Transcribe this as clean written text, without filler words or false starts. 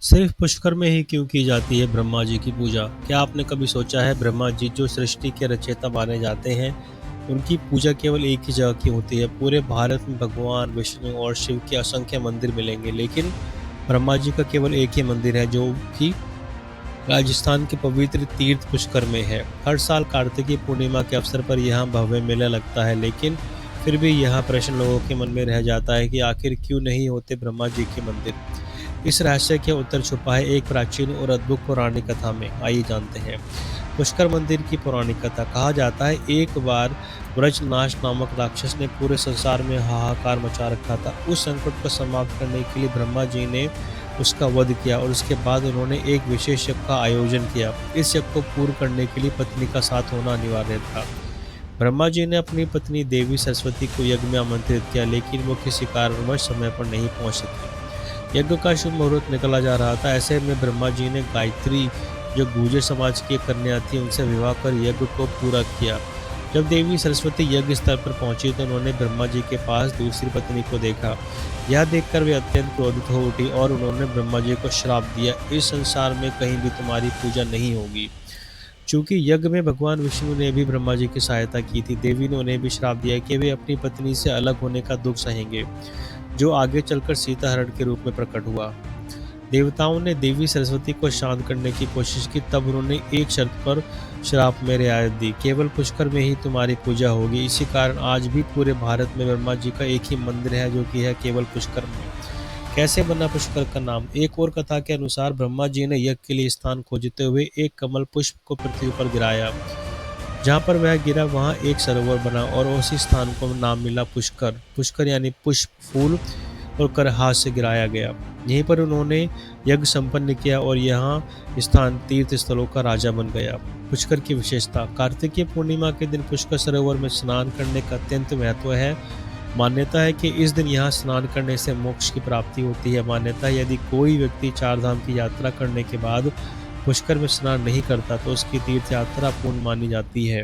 सिर्फ पुष्कर में ही क्यों की जाती है ब्रह्मा जी की पूजा? क्या आपने कभी सोचा है ब्रह्मा जी जो सृष्टि के रचयिता माने जाते हैं, उनकी पूजा केवल एक ही जगह की होती है? पूरे भारत में भगवान विष्णु और शिव के असंख्य मंदिर मिलेंगे, लेकिन ब्रह्मा जी का केवल एक ही मंदिर है जो कि राजस्थान के पवित्र तीर्थ पुष्कर में है। हर साल कार्तिकी पूर्णिमा के अवसर पर यहाँ भव्य मेला लगता है, लेकिन फिर भी यहाँ प्रश्न लोगों के मन में रह जाता है कि आखिर क्यों नहीं होते ब्रह्मा जी के मंदिर। इस रहस्य के उत्तर छुपा है एक प्राचीन और अद्भुत पौराणिक कथा में। आइए जानते हैं पुष्कर मंदिर की पौराणिक कथा। कहा जाता है एक बार ब्रजनाश नामक राक्षस ने पूरे संसार में हाहाकार मचा रखा था। उस संकट को समाप्त करने के लिए ब्रह्मा जी ने उसका वध किया और उसके बाद उन्होंने एक विशेष यज्ञ का आयोजन किया। इस यज्ञ को पूर्ण करने के लिए पत्नी का साथ होना अनिवार्य था। ब्रह्मा जी ने अपनी पत्नी देवी सरस्वती को यज्ञ में आमंत्रित किया, लेकिन वो किसी कारणवश समय पर नहीं पहुंच सकी। यज्ञ का शुभ मुहूर्त निकला जा रहा था। ऐसे में ब्रह्मा जी ने गायत्री, जो गुर्जर समाज की कन्या थी, उनसे विवाह कर यज्ञ को पूरा किया। जब देवी सरस्वती यज्ञ स्थल पर पहुंची तो उन्होंने ब्रह्मा जी के पास दूसरी पत्नी को देखा। यह देखकर वे अत्यंत क्रोधित हो उठी और उन्होंने ब्रह्मा जी को श्राप दिया, इस संसार में कहीं भी तुम्हारी पूजा नहीं होगी। चूंकि यज्ञ में भगवान विष्णु ने भी ब्रह्मा जी की सहायता की थी, देवी ने उन्हें भी श्राप दिया कि वे अपनी पत्नी से अलग होने का दुख सहेंगे, जो आगे चलकर सीता हरण के रूप में प्रकट हुआ। देवताओं ने देवी सरस्वती को शांत करने की कोशिश की, तब उन्होंने एक शर्त पर श्राप में रियायत दी, केवल पुष्कर में ही तुम्हारी पूजा होगी। इसी कारण आज भी पूरे भारत में ब्रह्मा जी का एक ही मंदिर है, जो कि है केवल पुष्कर में। कैसे बना पुष्कर का नाम? एक और कथा के अनुसार ब्रह्मा जी ने यज्ञ के लिए स्थान खोजते हुए एक कमल पुष्प को पृथ्वी पर गिराया। जहाँ पर वह गिरा वहाँ एक सरोवर बना और उसी स्थान को नाम मिला पुष्कर। पुष्कर यानी पुष्प, फूल और कर हाथ से गिराया गया। यहीं पर उन्होंने यज्ञ संपन्न किया और यहाँ स्थान तीर्थ स्थलों का राजा बन गया। पुष्कर की विशेषता। कार्तिकीय पूर्णिमा के दिन पुष्कर सरोवर में स्नान करने का अत्यंत महत्व है। मान्यता है कि इस दिन यहाँ स्नान करने से मोक्ष की प्राप्ति होती है। मान्यता है यदि कोई व्यक्ति 4 धाम की यात्रा करने के बाद पुष्कर में स्नान नहीं करता तो उसकी तीर्थ यात्रा पूर्ण मानी जाती है।